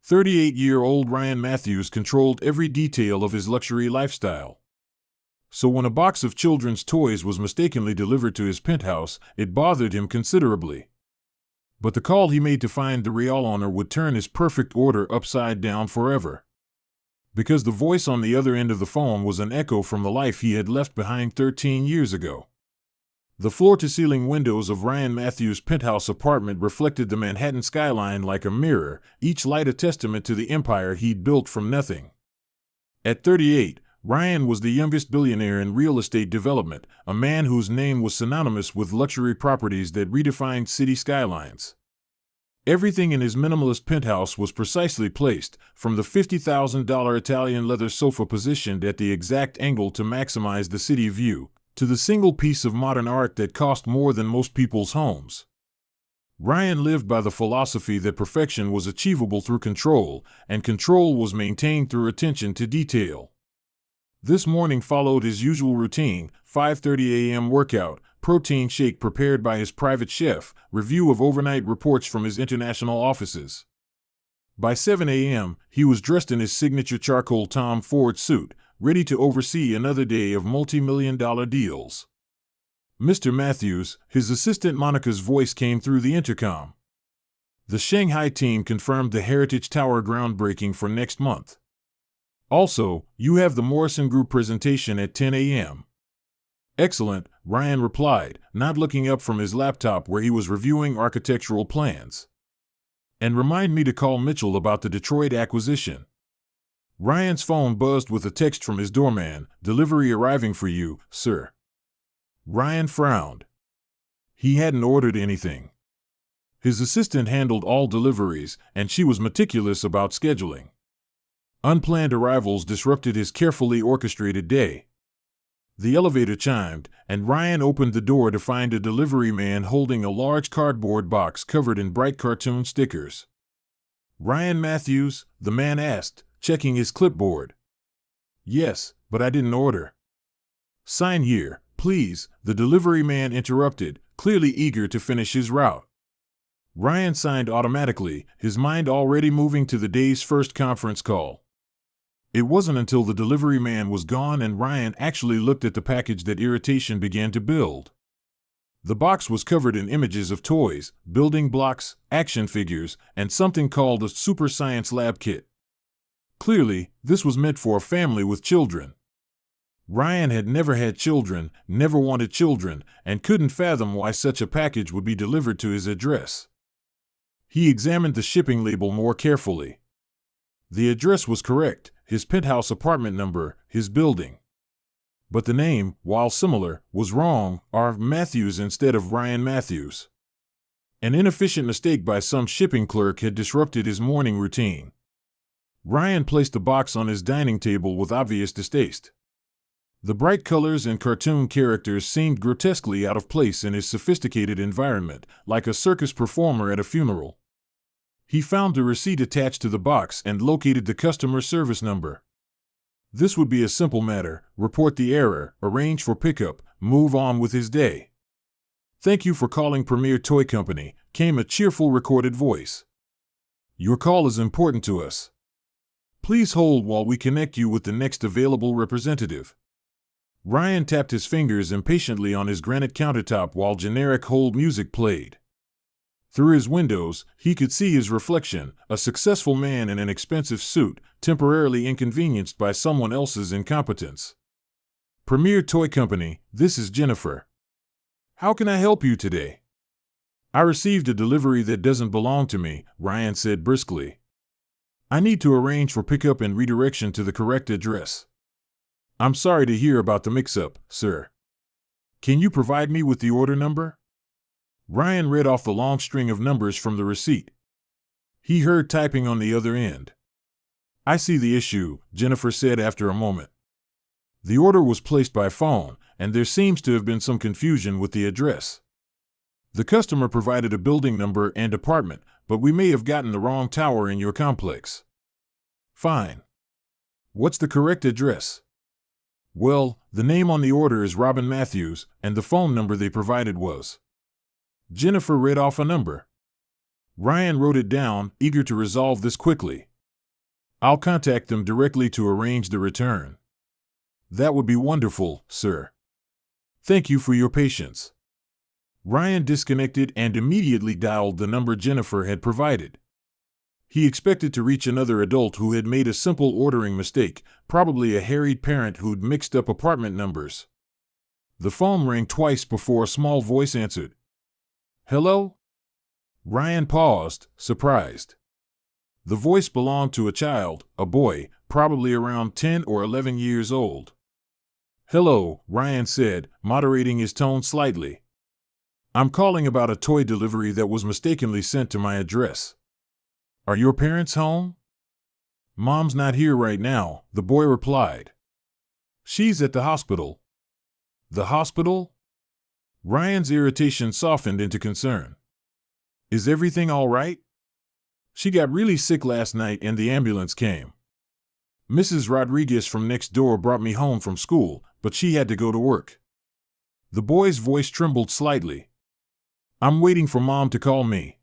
38-year-old Ryan Matthews controlled every detail of his luxury lifestyle. So when a box of children's toys was mistakenly delivered to his penthouse, it bothered him considerably. But the call he made to find the real owner would turn his perfect order upside down forever. Because the voice on the other end of the phone was an echo from the life he had left behind 13 years ago. The floor-to-ceiling windows of Ryan Matthews' penthouse apartment reflected the Manhattan skyline like a mirror, each light a testament to the empire he'd built from nothing. At 38, Ryan was the youngest billionaire in real estate development, a man whose name was synonymous with luxury properties that redefined city skylines. Everything in his minimalist penthouse was precisely placed, from the $50,000 Italian leather sofa positioned at the exact angle to maximize the city view, to the single piece of modern art that cost more than most people's homes. Ryan lived by the philosophy that perfection was achievable through control, and control was maintained through attention to detail. This morning followed his usual routine: 5:30 a.m. workout, protein shake prepared by his private chef, review of overnight reports from his international offices. By 7 a.m., he was dressed in his signature charcoal Tom Ford suit, ready to oversee another day of multi-million-dollar deals. "Mr. Matthews," his assistant Monica's voice came through the intercom. "The Shanghai team confirmed the Heritage Tower groundbreaking for next month. Also, you have the Morrison Group presentation at 10 a.m. "Excellent," Ryan replied, not looking up from his laptop where he was reviewing architectural plans. "And remind me to call Mitchell about the Detroit acquisition." Ryan's phone buzzed with a text from his doorman: "Delivery arriving for you, sir." Ryan frowned. He hadn't ordered anything. His assistant handled all deliveries, and she was meticulous about scheduling. Unplanned arrivals disrupted his carefully orchestrated day. The elevator chimed, and Ryan opened the door to find a delivery man holding a large cardboard box covered in bright cartoon stickers. "Ryan Matthews?" the man asked, checking his clipboard. "Yes, but I didn't order." "Sign here, please," the delivery man interrupted, clearly eager to finish his route. Ryan signed automatically, his mind already moving to the day's first conference call. It wasn't until the delivery man was gone and Ryan actually looked at the package that irritation began to build. The box was covered in images of toys, building blocks, action figures, and something called a super science lab kit. Clearly, this was meant for a family with children. Ryan had never had children, never wanted children, and couldn't fathom why such a package would be delivered to his address. He examined the shipping label more carefully. The address was correct: his penthouse apartment number, his building. But the name, while similar, was wrong: R. Matthews instead of Ryan Matthews. An inefficient mistake by some shipping clerk had disrupted his morning routine. Ryan placed the box on his dining table with obvious distaste. The bright colors and cartoon characters seemed grotesquely out of place in his sophisticated environment, like a circus performer at a funeral. He found the receipt attached to the box and located the customer service number. This would be a simple matter: report the error, arrange for pickup, move on with his day. "Thank you for calling Premier Toy Company," came a cheerful recorded voice. "Your call is important to us. Please hold while we connect you with the next available representative." Ryan tapped his fingers impatiently on his granite countertop while generic hold music played. Through his windows, he could see his reflection, a successful man in an expensive suit, temporarily inconvenienced by someone else's incompetence. "Premier Toy Company, this is Jennifer. How can I help you today?" "I received a delivery that doesn't belong to me," Ryan said briskly. "I need to arrange for pickup and redirection to the correct address." "I'm sorry to hear about the mix-up, sir. Can you provide me with the order number?" Ryan read off the long string of numbers from the receipt. He heard typing on the other end. "I see the issue," Jennifer said after a moment. "The order was placed by phone, and there seems to have been some confusion with the address. The customer provided a building number and apartment, but we may have gotten the wrong tower in your complex." "Fine. What's the correct address?" "Well, the name on the order is Robin Matthews, and the phone number they provided was..." Jennifer read off a number. Ryan wrote it down, eager to resolve this quickly. I'll contact them directly to arrange the return. That would be wonderful, sir. Thank you for your patience. Ryan disconnected and immediately dialed the number Jennifer had provided. He expected to reach another adult who had made a simple ordering mistake, probably a harried parent who'd mixed up apartment numbers. The phone rang twice before a small voice answered. Hello? Ryan paused, surprised. The voice belonged to a child, a boy, probably around 10 or 11 years old. Hello, Ryan said, moderating his tone slightly. I'm calling about a toy delivery that was mistakenly sent to my address. Are your parents home? Mom's not here right now, the boy replied. She's at the hospital. The hospital? Ryan's irritation softened into concern. Is everything all right? She got really sick last night and the ambulance came. Mrs. Rodriguez from next door brought me home from school, but she had to go to work. The boy's voice trembled slightly. I'm waiting for Mom to call me.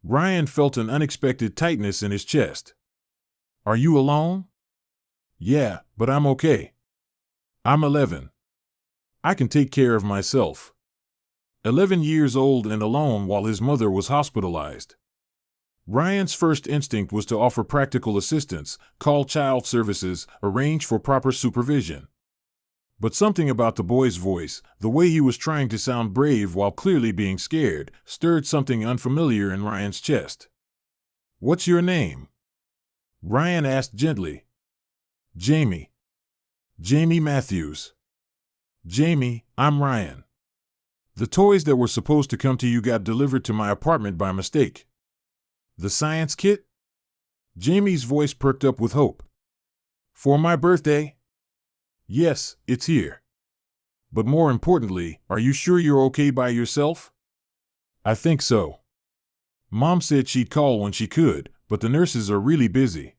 Ryan felt an unexpected tightness in his chest. Are you alone? Yeah, but I'm okay. I'm 11. I can take care of myself. 11 years old and alone while his mother was hospitalized. Ryan's first instinct was to offer practical assistance, call child services, arrange for proper supervision. But something about the boy's voice, the way he was trying to sound brave while clearly being scared, stirred something unfamiliar in Ryan's chest. What's your name? Ryan asked gently. Jamie. Jamie Matthews. Jamie, I'm Ryan. The toys that were supposed to come to you got delivered to my apartment by mistake. The science kit? Jamie's voice perked up with hope. For my birthday? Yes, it's here. But more importantly, are you sure you're okay by yourself? I think so. Mom said she'd call when she could, but the nurses are really busy.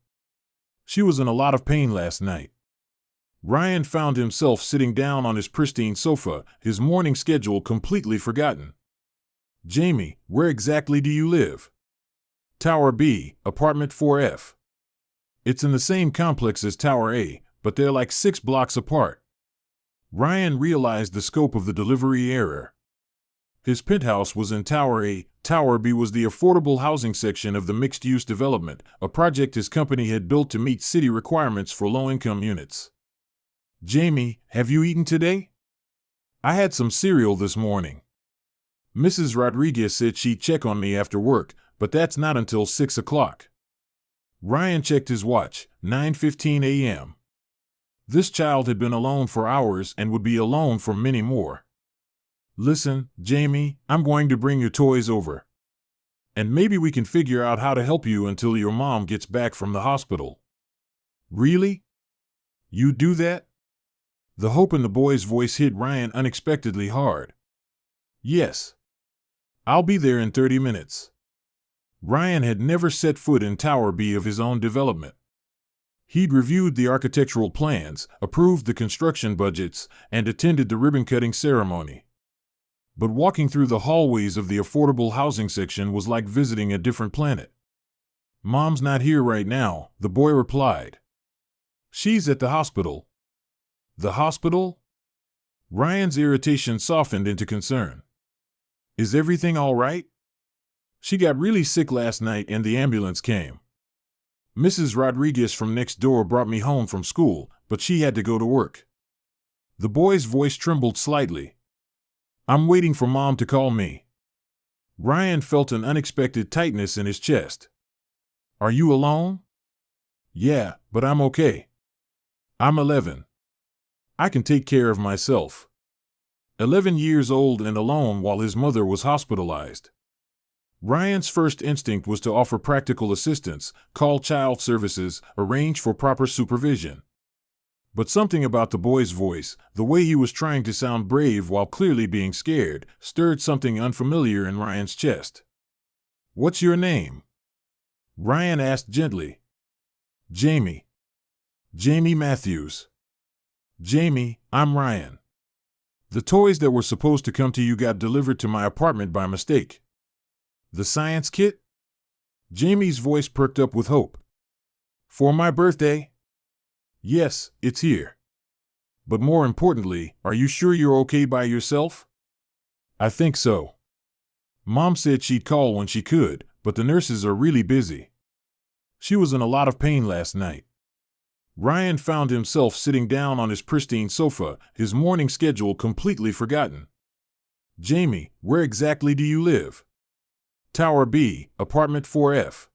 She was in a lot of pain last night. Ryan found himself sitting down on his pristine sofa, his morning schedule completely forgotten. Jamie, where exactly do you live? Tower B, apartment 4F. It's in the same complex as Tower A, but they're like 6 blocks apart. Ryan realized the scope of the delivery error. His penthouse was in Tower A, Tower B was the affordable housing section of the mixed-use development, a project his company had built to meet city requirements for low-income units. Jamie, have you eaten today? I had some cereal this morning. Mrs. Rodriguez said she'd check on me after work, but that's not until 6 o'clock. Ryan checked his watch, 9:15 a.m. This child had been alone for hours and would be alone for many more. Listen, Jamie, I'm going to bring your toys over. And maybe we can figure out how to help you until your mom gets back from the hospital. Really? You do that? The hope in the boy's voice hit Ryan unexpectedly hard. Yes. I'll be there in 30 minutes. Ryan had never set foot in Tower B of his own development. He'd reviewed the architectural plans, approved the construction budgets, and attended the ribbon-cutting ceremony. But walking through the hallways of the affordable housing section was like visiting a different planet. Mom's not here right now, the boy replied. She's at the hospital. The hospital? Ryan's irritation softened into concern. Is everything all right? She got really sick last night and the ambulance came. Mrs. Rodriguez from next door brought me home from school, but she had to go to work. The boy's voice trembled slightly. I'm waiting for Mom to call me. Ryan felt an unexpected tightness in his chest. Are you alone? Yeah, but I'm okay. I'm 11. I can take care of myself. 11 years old and alone while his mother was hospitalized. Ryan's first instinct was to offer practical assistance, call child services, arrange for proper supervision. But something about the boy's voice, the way he was trying to sound brave while clearly being scared, stirred something unfamiliar in Ryan's chest. What's your name? Ryan asked gently. Jamie. Jamie Matthews. Jamie, I'm Ryan. The toys that were supposed to come to you got delivered to my apartment by mistake. The science kit? Jamie's voice perked up with hope. For my birthday? Yes, it's here. But more importantly, are you sure you're okay by yourself? I think so. Mom said she'd call when she could, but the nurses are really busy. She was in a lot of pain last night. Ryan found himself sitting down on his pristine sofa, his morning schedule completely forgotten. Jamie, where exactly do you live? Tower B, apartment 4F.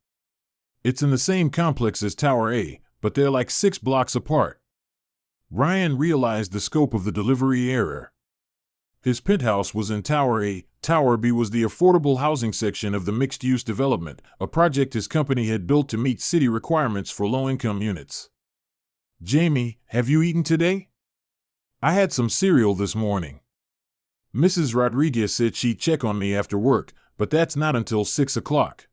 It's in the same complex as Tower A, but they're like 6 blocks apart. Ryan realized the scope of the delivery error. His penthouse was in Tower A, Tower B was the affordable housing section of the mixed-use development, a project his company had built to meet city requirements for low-income units. Jamie, have you eaten today? I had some cereal this morning. Mrs. Rodriguez said she'd check on me after work, but that's not until 6 o'clock.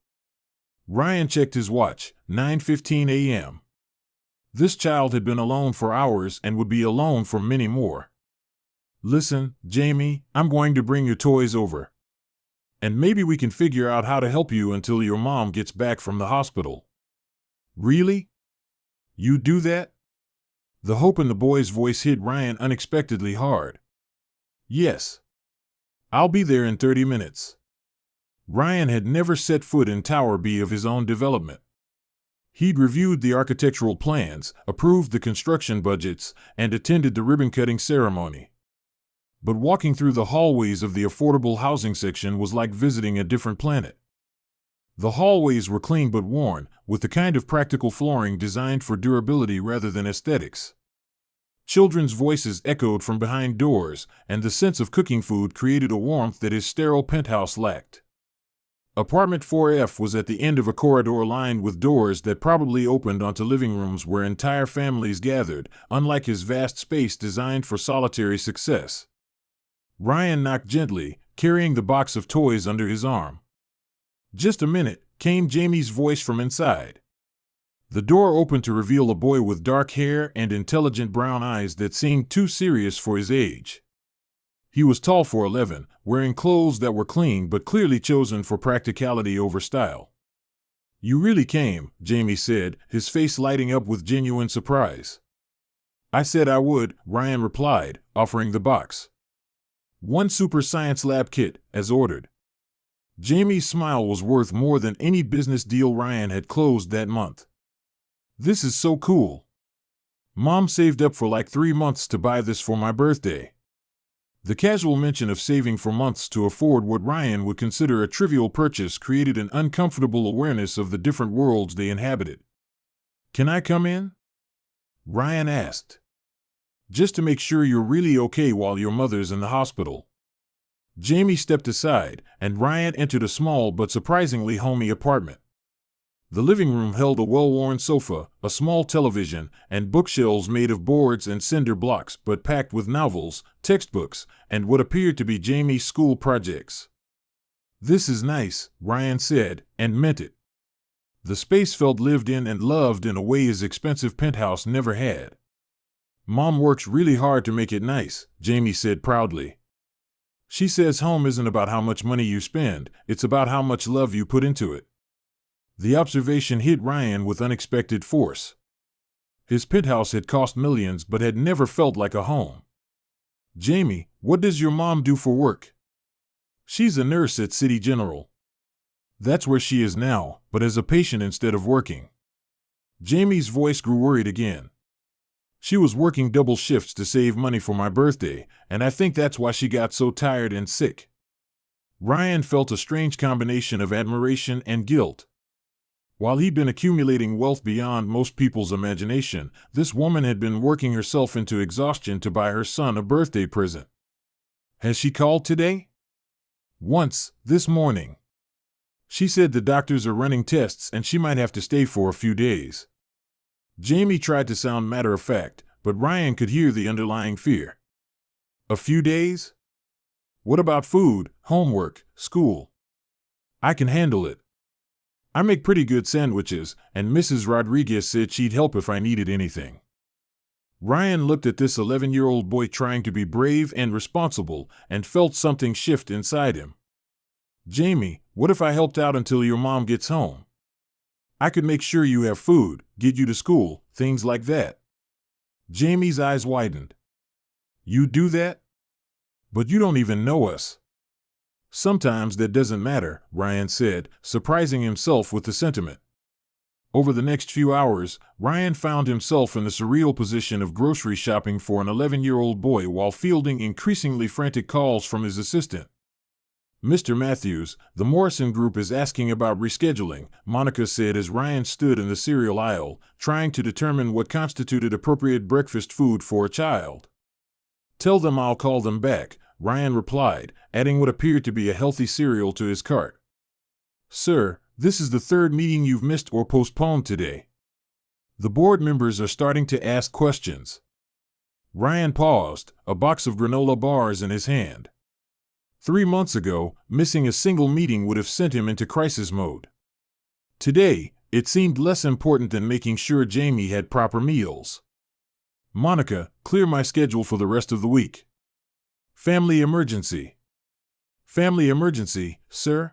Ryan checked his watch, 9:15 a.m. This child had been alone for hours and would be alone for many more. Listen, Jamie, I'm going to bring your toys over. And maybe we can figure out how to help you until your mom gets back from the hospital. Really? You do that? The hope in the boy's voice hit Ryan unexpectedly hard. Yes. I'll be there in 30 minutes. Ryan had never set foot in Tower B of his own development. He'd reviewed the architectural plans, approved the construction budgets, and attended the ribbon-cutting ceremony. But walking through the hallways of the affordable housing section was like visiting a different planet. The hallways were clean but worn, with the kind of practical flooring designed for durability rather than aesthetics. Children's voices echoed from behind doors, and the sense of cooking food created a warmth that his sterile penthouse lacked. Apartment 4F was at the end of a corridor lined with doors that probably opened onto living rooms where entire families gathered, unlike his vast space designed for solitary success. Ryan knocked gently, carrying the box of toys under his arm. Just a minute, came Jamie's voice from inside. The door opened to reveal a boy with dark hair and intelligent brown eyes that seemed too serious for his age. He was tall for 11, wearing clothes that were clean but clearly chosen for practicality over style. You really came, Jamie said, his face lighting up with genuine surprise. I said I would, Ryan replied, offering the box. 1 super science lab kit, as ordered. Jamie's smile was worth more than any business deal Ryan had closed that month. This is so cool. Mom saved up for like 3 months to buy this for my birthday. The casual mention of saving for months to afford what Ryan would consider a trivial purchase created an uncomfortable awareness of the different worlds they inhabited. Can I come in? Ryan asked. Just to make sure you're really okay while your mother's in the hospital. Jamie stepped aside, and Ryan entered a small but surprisingly homey apartment. The living room held a well-worn sofa, a small television, and bookshelves made of boards and cinder blocks but packed with novels, textbooks, and what appeared to be Jamie's school projects. This is nice, Ryan said, and meant it. The space felt lived in and loved in a way his expensive penthouse never had. Mom works really hard to make it nice, Jamie said proudly. She says home isn't about how much money you spend, it's about how much love you put into it. The observation hit Ryan with unexpected force. His penthouse had cost millions but had never felt like a home. Jamie, what does your mom do for work? She's a nurse at City General. That's where she is now, but as a patient instead of working. Jamie's voice grew worried again. She was working double shifts to save money for my birthday, and I think that's why she got so tired and sick. Ryan felt a strange combination of admiration and guilt. While he'd been accumulating wealth beyond most people's imagination, this woman had been working herself into exhaustion to buy her son a birthday present. Has she called today? Once, this morning. She said the doctors are running tests and she might have to stay for a few days. Jamie tried to sound matter-of-fact, but Ryan could hear the underlying fear. A few days? What about food, homework, school? I can handle it. I make pretty good sandwiches, and Mrs. Rodriguez said she'd help if I needed anything. Ryan looked at this 11-year-old boy trying to be brave and responsible and felt something shift inside him. Jamie, what if I helped out until your mom gets home? I could make sure you have food, get you to school, things like that. Jamie's eyes widened. You do that? But you don't even know us. Sometimes that doesn't matter, Ryan said, surprising himself with the sentiment. Over the next few hours, Ryan found himself in the surreal position of grocery shopping for an 11-year-old boy while fielding increasingly frantic calls from his assistant. Mr. Matthews, the Morrison Group is asking about rescheduling, Monica said as Ryan stood in the cereal aisle, trying to determine what constituted appropriate breakfast food for a child. Tell them I'll call them back, Ryan replied, adding what appeared to be a healthy cereal to his cart. Sir, this is the third meeting you've missed or postponed today. The board members are starting to ask questions. Ryan paused, a box of granola bars in his hand. 3 months ago, missing a single meeting would have sent him into crisis mode. Today, it seemed less important than making sure Jamie had proper meals. Monica, clear my schedule for the rest of the week. Family emergency. Family emergency, sir?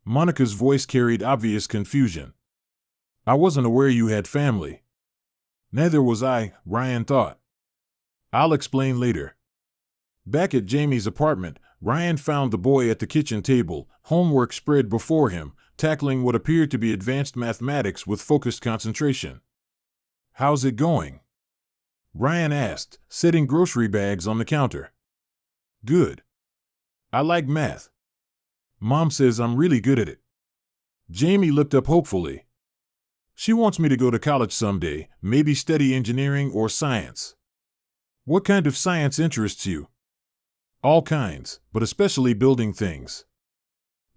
Monica's voice carried obvious confusion. I wasn't aware you had family. Neither was I, Ryan thought. I'll explain later. Back at Jamie's apartment, Ryan found the boy at the kitchen table, homework spread before him, tackling what appeared to be advanced mathematics with focused concentration. How's it going? Ryan asked, setting grocery bags on the counter. Good. I like math. Mom says I'm really good at it. Jamie looked up hopefully. She wants me to go to college someday, maybe study engineering or science. What kind of science interests you? All kinds, but especially building things.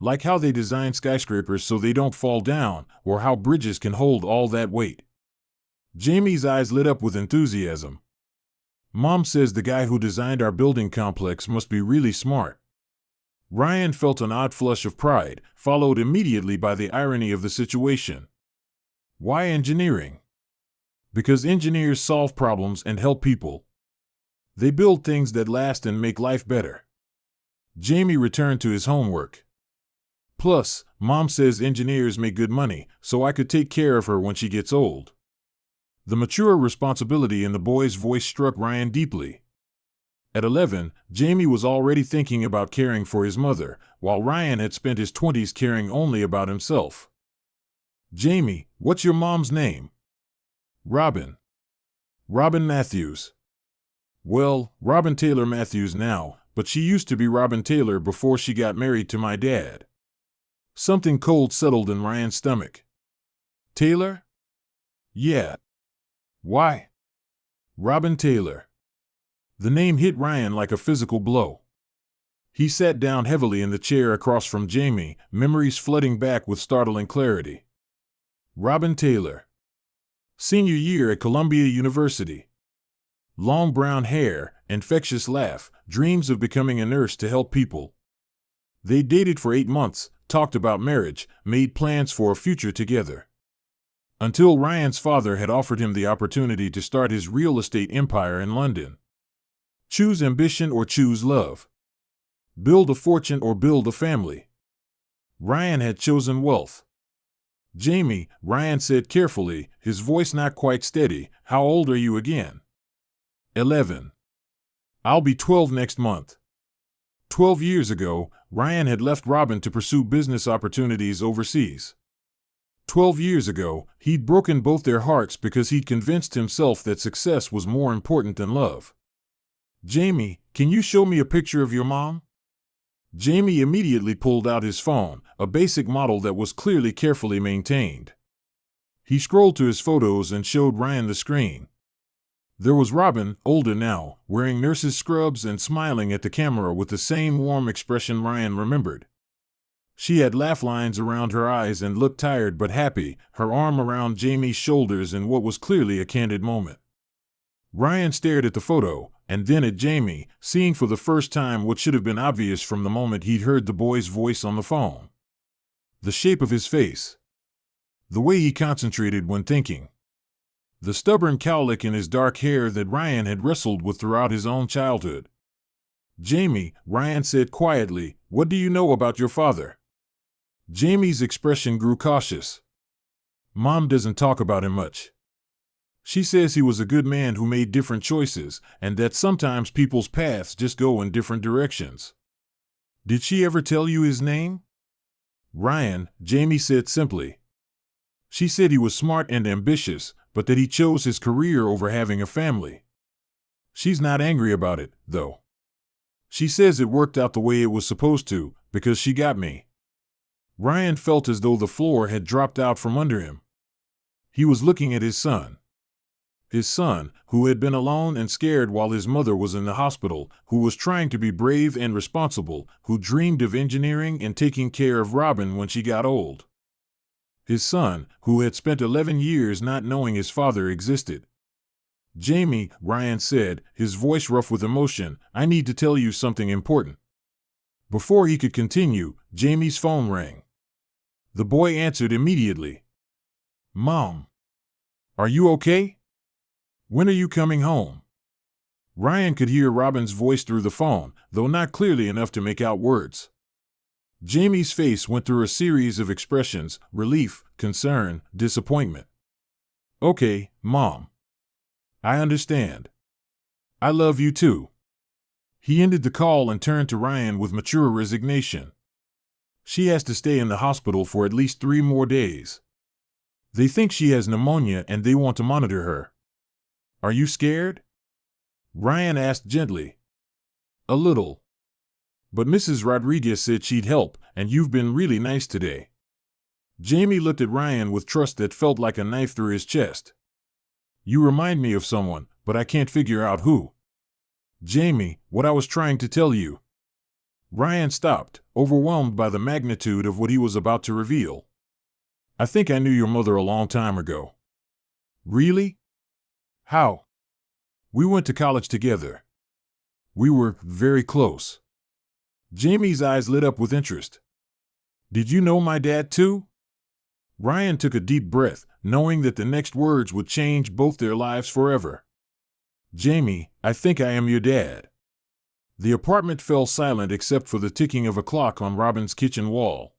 Like how they design skyscrapers so they don't fall down, or how bridges can hold all that weight. Jamie's eyes lit up with enthusiasm. Mom says the guy who designed our building complex must be really smart. Ryan felt an odd flush of pride, followed immediately by the irony of the situation. Why engineering? Because engineers solve problems and help people. They build things that last and make life better. Jamie returned to his homework. Plus, Mom says engineers make good money, so I could take care of her when she gets old. The mature responsibility in the boy's voice struck Ryan deeply. At 11, Jamie was already thinking about caring for his mother, while Ryan had spent his 20s caring only about himself. Jamie, what's your mom's name? Robin. Robin Matthews. Well, Robin Taylor Matthews now, but she used to be Robin Taylor before she got married to my dad. Something cold settled in Ryan's stomach. Taylor? Yeah. Why? Robin Taylor. The name hit Ryan like a physical blow. He sat down heavily in the chair across from Jamie, memories flooding back with startling clarity. Robin Taylor. Senior year at Columbia University. Long brown hair, infectious laugh, dreams of becoming a nurse to help people. They dated for 8 months, talked about marriage, made plans for a future together. Until Ryan's father had offered him the opportunity to start his real estate empire in London. Choose ambition or choose love. Build a fortune or build a family. Ryan had chosen wealth. Jamie, Ryan said carefully, his voice not quite steady, how old are you again? 11. I'll be 12 next month. 12 years ago, Ryan had left Robin to pursue business opportunities overseas. 12 years ago, he'd broken both their hearts because he'd convinced himself that success was more important than love. Jamie, can you show me a picture of your mom? Jamie immediately pulled out his phone, a basic model that was clearly carefully maintained. He scrolled to his photos and showed Ryan the screen. There was Robin, older now, wearing nurse's scrubs and smiling at the camera with the same warm expression Ryan remembered. She had laugh lines around her eyes and looked tired but happy, her arm around Jamie's shoulders in what was clearly a candid moment. Ryan stared at the photo, and then at Jamie, seeing for the first time what should have been obvious from the moment he'd heard the boy's voice on the phone. The shape of his face. The way he concentrated when thinking. The stubborn cowlick in his dark hair that Ryan had wrestled with throughout his own childhood. Jamie, Ryan said quietly, what do you know about your father? Jamie's expression grew cautious. Mom doesn't talk about him much. She says he was a good man who made different choices, and that sometimes people's paths just go in different directions. Did she ever tell you his name? Ryan, Jamie said simply. She said he was smart and ambitious, but that he chose his career over having a family. She's not angry about it, though. She says it worked out the way it was supposed to, because she got me. Ryan felt as though the floor had dropped out from under him. He was looking at his son. His son, who had been alone and scared while his mother was in the hospital, who was trying to be brave and responsible, who dreamed of engineering and taking care of Robin when she got old. His son, who had spent 11 years not knowing his father existed. Jamie, Ryan said, his voice rough with emotion, I need to tell you something important. Before he could continue, Jamie's phone rang. The boy answered immediately. Mom. Are you okay? When are you coming home? Ryan could hear Robin's voice through the phone, though not clearly enough to make out words. Jamie's face went through a series of expressions: relief, concern, disappointment. Okay, Mom. I understand. I love you too. He ended the call and turned to Ryan with mature resignation. She has to stay in the hospital for at least 3 more days. They think she has pneumonia and they want to monitor her. Are you scared? Ryan asked gently. A little. But Mrs. Rodriguez said she'd help, and you've been really nice today. Jamie looked at Ryan with trust that felt like a knife through his chest. You remind me of someone, but I can't figure out who. Jamie, what I was trying to tell you. Ryan stopped, overwhelmed by the magnitude of what he was about to reveal. I think I knew your mother a long time ago. Really? How? We went to college together. We were very close. Jamie's eyes lit up with interest. Did you know my dad too? Ryan took a deep breath, knowing that the next words would change both their lives forever. Jamie, I think I am your dad. The apartment fell silent except for the ticking of a clock on Robin's kitchen wall.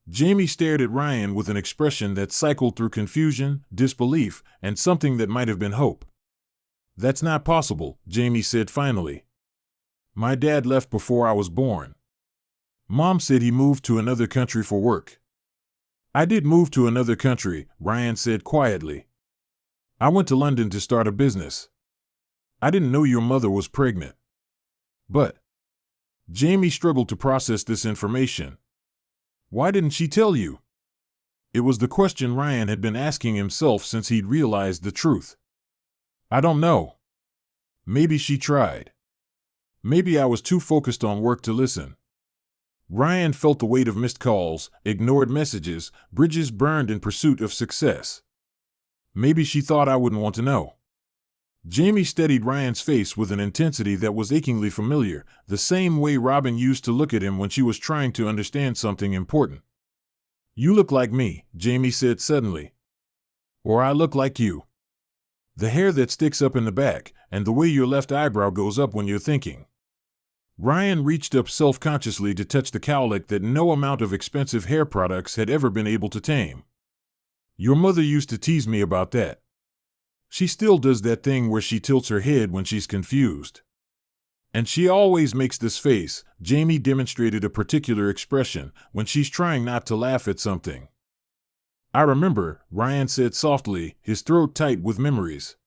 Jamie stared at Ryan with an expression that cycled through confusion, disbelief, and something that might have been hope. That's not possible, Jamie said finally. My dad left before I was born. Mom said he moved to another country for work. I did move to another country, Ryan said quietly. I went to London to start a business. I didn't know your mother was pregnant. But Jamie struggled to process this information. Why didn't she tell you? It was the question Ryan had been asking himself since he'd realized the truth. I don't know. Maybe she tried. Maybe I was too focused on work to listen. Ryan felt the weight of missed calls, ignored messages, bridges burned in pursuit of success. Maybe she thought I wouldn't want to know. Jamie steadied Ryan's face with an intensity that was achingly familiar, the same way Robin used to look at him when she was trying to understand something important. You look like me, Jamie said suddenly. Or I look like you. The hair that sticks up in the back, and the way your left eyebrow goes up when you're thinking. Ryan reached up self-consciously to touch the cowlick that no amount of expensive hair products had ever been able to tame. Your mother used to tease me about that. She still does that thing where she tilts her head when she's confused. And she always makes this face, Jamie demonstrated a particular expression, when she's trying not to laugh at something. I remember, Ryan said softly, his throat tight with memories.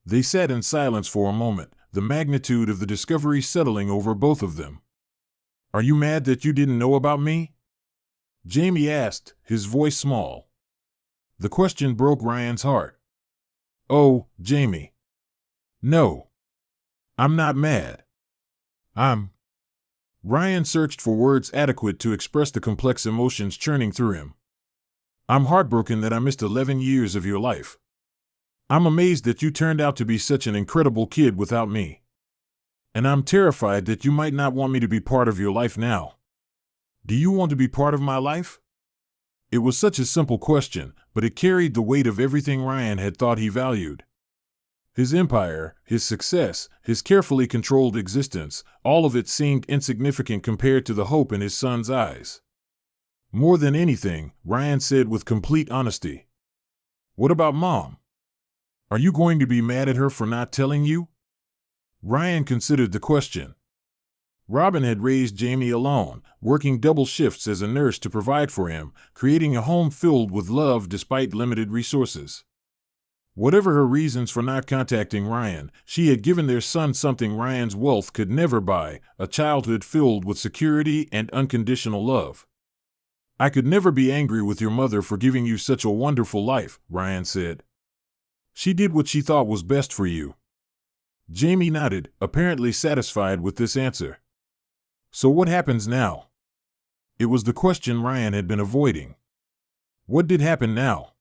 They sat in silence for a moment, the magnitude of the discovery settling over both of them. Are you mad that you didn't know about me? Jamie asked, his voice small. The question broke Ryan's heart. Oh, Jamie. No. I'm not mad. Ryan searched for words adequate to express the complex emotions churning through him. I'm heartbroken that I missed 11 years of your life. I'm amazed that you turned out to be such an incredible kid without me. And I'm terrified that you might not want me to be part of your life now. Do you want to be part of my life? It was such a simple question, but it carried the weight of everything Ryan had thought he valued. His empire, his success, his carefully controlled existence, all of it seemed insignificant compared to the hope in his son's eyes. More than anything, Ryan said with complete honesty. What about Mom? Are you going to be mad at her for not telling you? Ryan considered the question. Robin had raised Jamie alone, working double shifts as a nurse to provide for him, creating a home filled with love despite limited resources. Whatever her reasons for not contacting Ryan, she had given their son something Ryan's wealth could never buy, a childhood filled with security and unconditional love. I could never be angry with your mother for giving you such a wonderful life, Ryan said. She did what she thought was best for you. Jamie nodded, apparently satisfied with this answer. So what happens now? It was the question Ryan had been avoiding. What did happen now?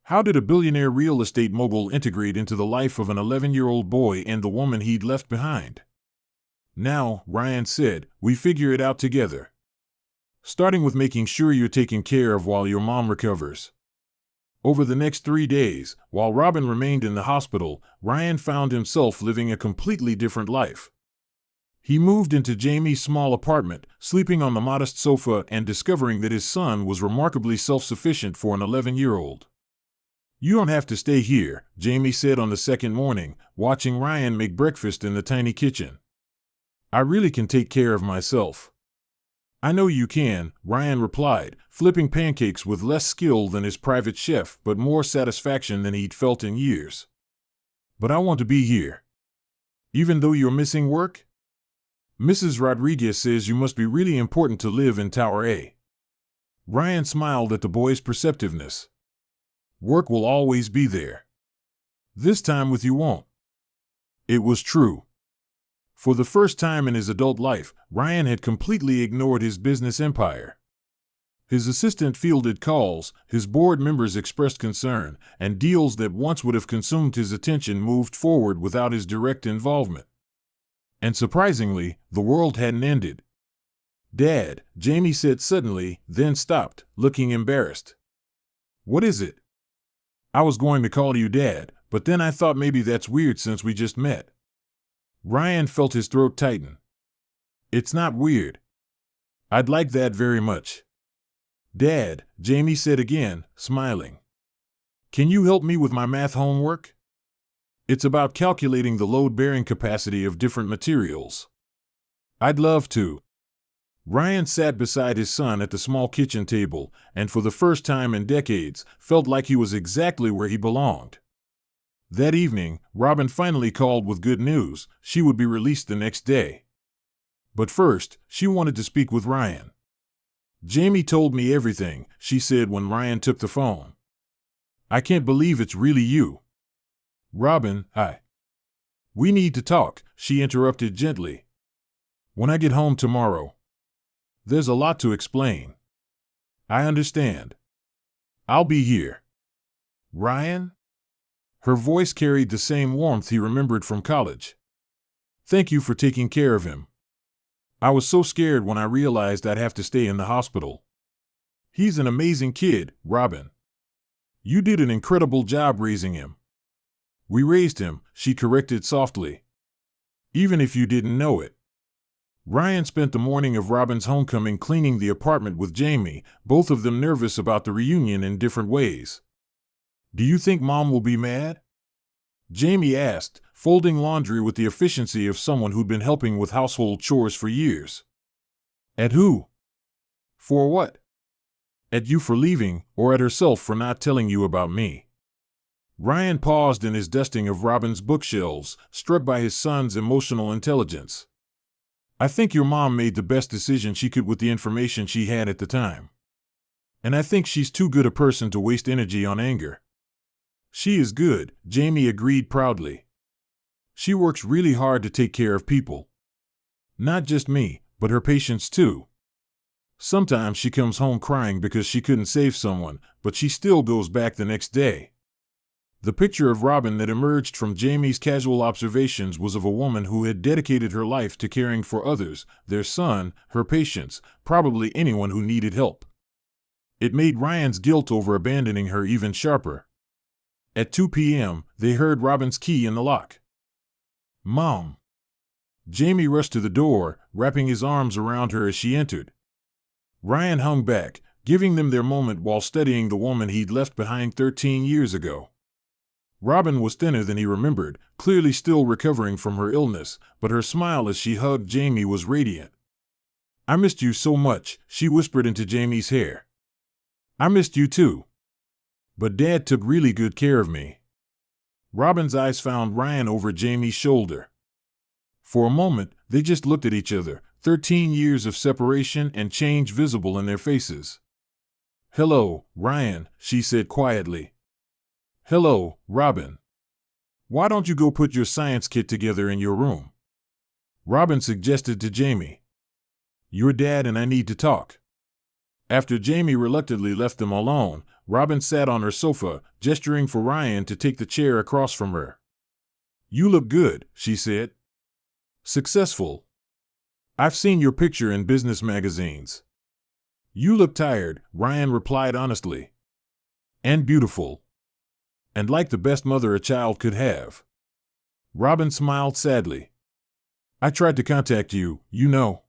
How did a billionaire real estate mogul integrate into the life of an 11-year-old boy and the woman he'd left behind? Now, Ryan said, we figure it out together. Starting with making sure you're taken care of while your mom recovers. Over the next 3 days, while Robin remained in the hospital, Ryan found himself living a completely different life. He moved into Jamie's small apartment, sleeping on the modest sofa and discovering that his son was remarkably self-sufficient for an 11-year-old. You don't have to stay here, Jamie said on the second morning, watching Ryan make breakfast in the tiny kitchen. I really can take care of myself. I know you can, Ryan replied, flipping pancakes with less skill than his private chef but more satisfaction than he'd felt in years. But I want to be here. Even though you're missing work? Mrs. Rodriguez says you must be really important to live in Tower A. Ryan smiled at the boy's perceptiveness. Work will always be there. This time with you won't. It was true. For the first time in his adult life, Ryan had completely ignored his business empire. His assistant fielded calls, his board members expressed concern, and deals that once would have consumed his attention moved forward without his direct involvement. And surprisingly, the world hadn't ended. Dad, Jamie said suddenly, then stopped, looking embarrassed. What is it? I was going to call you Dad, but then I thought maybe that's weird since we just met. Ryan felt his throat tighten. It's not weird. I'd like that very much. Dad, Jamie said again, smiling. Can you help me with my math homework? It's about calculating the load-bearing capacity of different materials. I'd love to. Ryan sat beside his son at the small kitchen table, and for the first time in decades, felt like he was exactly where he belonged. That evening, Robin finally called with good news. She would be released the next day. But first, she wanted to speak with Ryan. Jamie told me everything, she said when Ryan took the phone. I can't believe it's really you. Robin, We need to talk, she interrupted gently. When I get home tomorrow. There's a lot to explain. I understand. I'll be here. Ryan? Her voice carried the same warmth he remembered from college. Thank you for taking care of him. I was so scared when I realized I'd have to stay in the hospital. He's an amazing kid, Robin. You did an incredible job raising him. We raised him, she corrected softly. Even if you didn't know it. Ryan spent the morning of Robin's homecoming cleaning the apartment with Jamie, both of them nervous about the reunion in different ways. Do you think Mom will be mad? Jamie asked, folding laundry with the efficiency of someone who'd been helping with household chores for years. At who? For what? At you for leaving, or at herself for not telling you about me? Ryan paused in his dusting of Robin's bookshelves, struck by his son's emotional intelligence. I think your mom made the best decision she could with the information she had at the time. And I think she's too good a person to waste energy on anger. She is good, Jamie agreed proudly. She works really hard to take care of people. Not just me, but her patients too. Sometimes she comes home crying because she couldn't save someone, but she still goes back the next day. The picture of Robin that emerged from Jamie's casual observations was of a woman who had dedicated her life to caring for others, their son, her patients, probably anyone who needed help. It made Ryan's guilt over abandoning her even sharper. At 2 p.m., they heard Robin's key in the lock. Mom. Jamie rushed to the door, wrapping his arms around her as she entered. Ryan hung back, giving them their moment while studying the woman he'd left behind 13 years ago. Robin was thinner than he remembered, clearly still recovering from her illness, but her smile as she hugged Jamie was radiant. "I missed you so much," she whispered into Jamie's hair. "I missed you too. But Dad took really good care of me." Robin's eyes found Ryan over Jamie's shoulder. For a moment, they just looked at each other, 13 years of separation and change visible in their faces. "Hello, Ryan," she said quietly. "Hello, Robin. Why don't you go put your science kit together in your room?" Robin suggested to Jamie. "Your dad and I need to talk." After Jamie reluctantly left them alone, Robin sat on her sofa, gesturing for Ryan to take the chair across from her. "You look good," she said. "Successful. I've seen your picture in business magazines." "You look tired," Ryan replied honestly. "And beautiful. And like the best mother a child could have." Robin smiled sadly. "I tried to contact you, you know.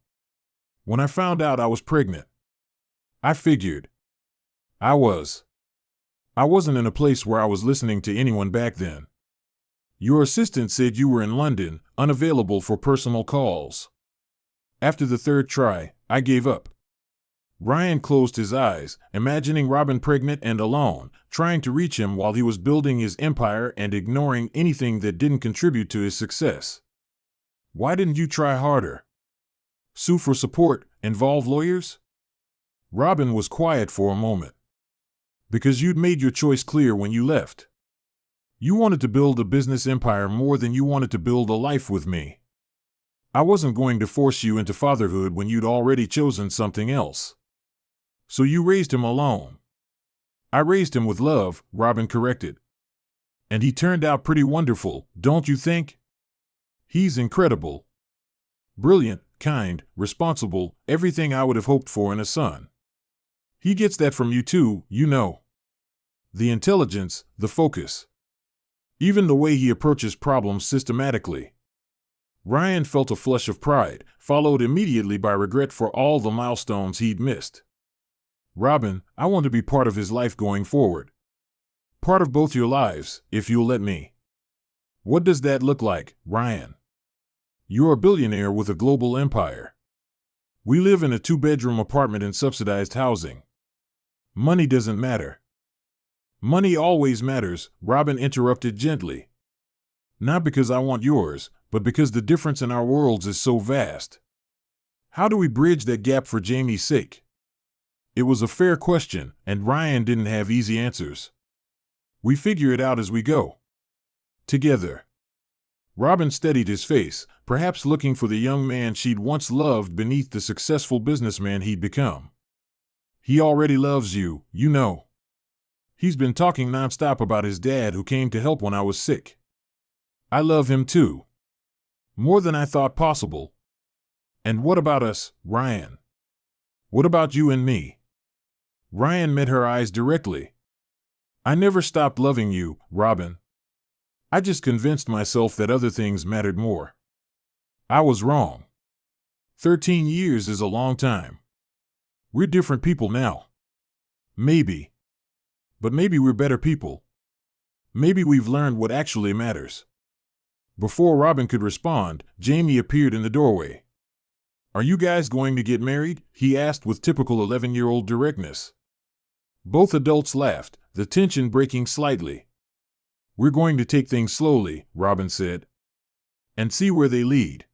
When I found out I was pregnant. I figured. I wasn't in a place where I was listening to anyone back then. Your assistant said you were in London, unavailable for personal calls. After the third try, I gave up." Ryan closed his eyes, imagining Robin pregnant and alone, trying to reach him while he was building his empire and ignoring anything that didn't contribute to his success. "Why didn't you try harder? Sue for support, involve lawyers?" Robin was quiet for a moment. "Because you'd made your choice clear when you left. You wanted to build a business empire more than you wanted to build a life with me. I wasn't going to force you into fatherhood when you'd already chosen something else. So you raised him alone." "I raised him with love," Robin corrected. "And he turned out pretty wonderful, don't you think? He's incredible. Brilliant, kind, responsible, everything I would have hoped for in a son. He gets that from you too, you know. The intelligence, the focus. Even the way he approaches problems systematically." Ryan felt a flush of pride, followed immediately by regret for all the milestones he'd missed. "Robin, I want to be part of his life going forward. Part of both your lives, if you'll let me." "What does that look like, Ryan?" "You're a billionaire with a global empire. We live in a 2-bedroom apartment in subsidized housing. Money doesn't matter." "Money always matters," Robin interrupted gently. "Not because I want yours, but because the difference in our worlds is so vast. How do we bridge that gap for Jamie's sake?" It was a fair question, and Ryan didn't have easy answers. "We figure it out as we go. Together." Robin steadied his face, perhaps looking for the young man she'd once loved beneath the successful businessman he'd become. "He already loves you, you know. He's been talking nonstop about his dad who came to help when I was sick. I love him too. More than I thought possible. And what about us, Ryan? What about you and me?" Ryan met her eyes directly. "I never stopped loving you, Robin. I just convinced myself that other things mattered more. I was wrong. 13 years is a long time. We're different people now. Maybe. But maybe we're better people. Maybe we've learned what actually matters." Before Robin could respond, Jamie appeared in the doorway. "Are you guys going to get married?" he asked with typical 11-year-old directness. Both adults laughed, the tension breaking slightly. "We're going to take things slowly," Robin said, "and see where they lead.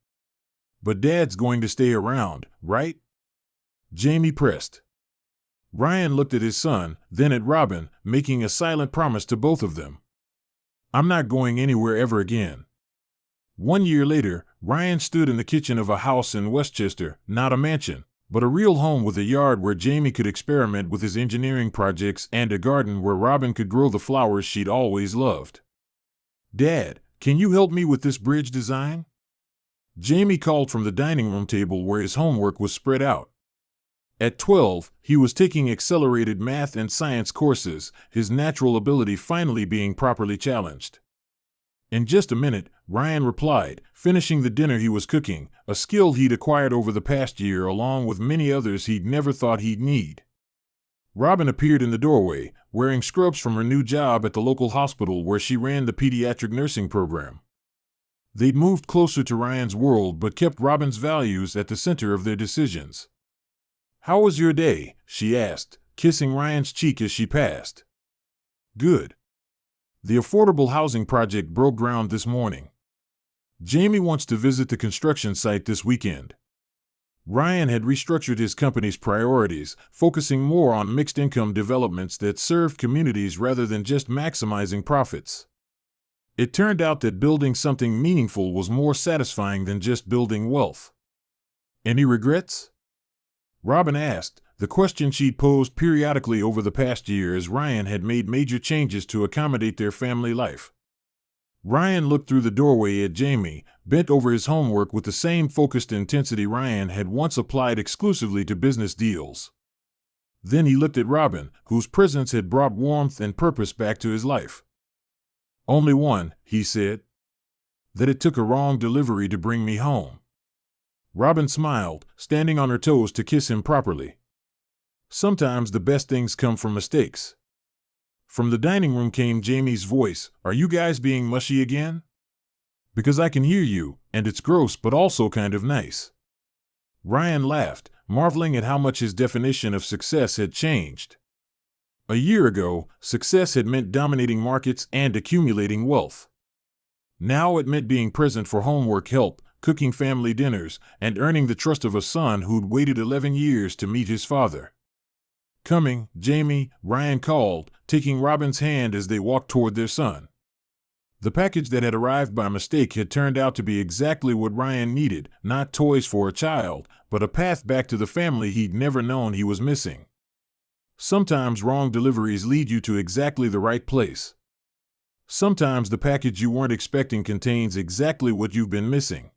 But Dad's going to stay around, right?" Jamie pressed. Ryan looked at his son, then at Robin, making a silent promise to both of them. "I'm not going anywhere ever again." 1 year later, Ryan stood in the kitchen of a house in Westchester, not a mansion, but a real home with a yard where Jamie could experiment with his engineering projects and a garden where Robin could grow the flowers she'd always loved. "Dad, can you help me with this bridge design?" Jamie called from the dining room table where his homework was spread out. At 12, he was taking accelerated math and science courses, his natural ability finally being properly challenged. "In just a minute," Ryan replied, finishing the dinner he was cooking, a skill he'd acquired over the past year along with many others he'd never thought he'd need. Robin appeared in the doorway, wearing scrubs from her new job at the local hospital where she ran the pediatric nursing program. They'd moved closer to Ryan's world but kept Robin's values at the center of their decisions. "How was your day?" she asked, kissing Ryan's cheek as she passed. "Good. The affordable housing project broke ground this morning. Jamie wants to visit the construction site this weekend." Ryan had restructured his company's priorities, focusing more on mixed-income developments that served communities rather than just maximizing profits. It turned out that building something meaningful was more satisfying than just building wealth. "Any regrets?" Robin asked, the question she'd posed periodically over the past year as Ryan had made major changes to accommodate their family life. Ryan looked through the doorway at Jamie, bent over his homework with the same focused intensity Ryan had once applied exclusively to business deals. Then he looked at Robin, whose presence had brought warmth and purpose back to his life. "Only one," he said. "That it took a wrong delivery to bring me home." Robin smiled, standing on her toes to kiss him properly. "Sometimes the best things come from mistakes." From the dining room came Jamie's voice. "Are you guys being mushy again? Because I can hear you, and it's gross but also kind of nice." Ryan laughed, marveling at how much his definition of success had changed. A year ago, success had meant dominating markets and accumulating wealth. Now it meant being present for homework help, cooking family dinners, and earning the trust of a son who'd waited 11 years to meet his father. "Coming, Jamie," Ryan called, taking Robin's hand as they walked toward their son. The package that had arrived by mistake had turned out to be exactly what Ryan needed, not toys for a child, but a path back to the family he'd never known he was missing. Sometimes wrong deliveries lead you to exactly the right place. Sometimes the package you weren't expecting contains exactly what you've been missing.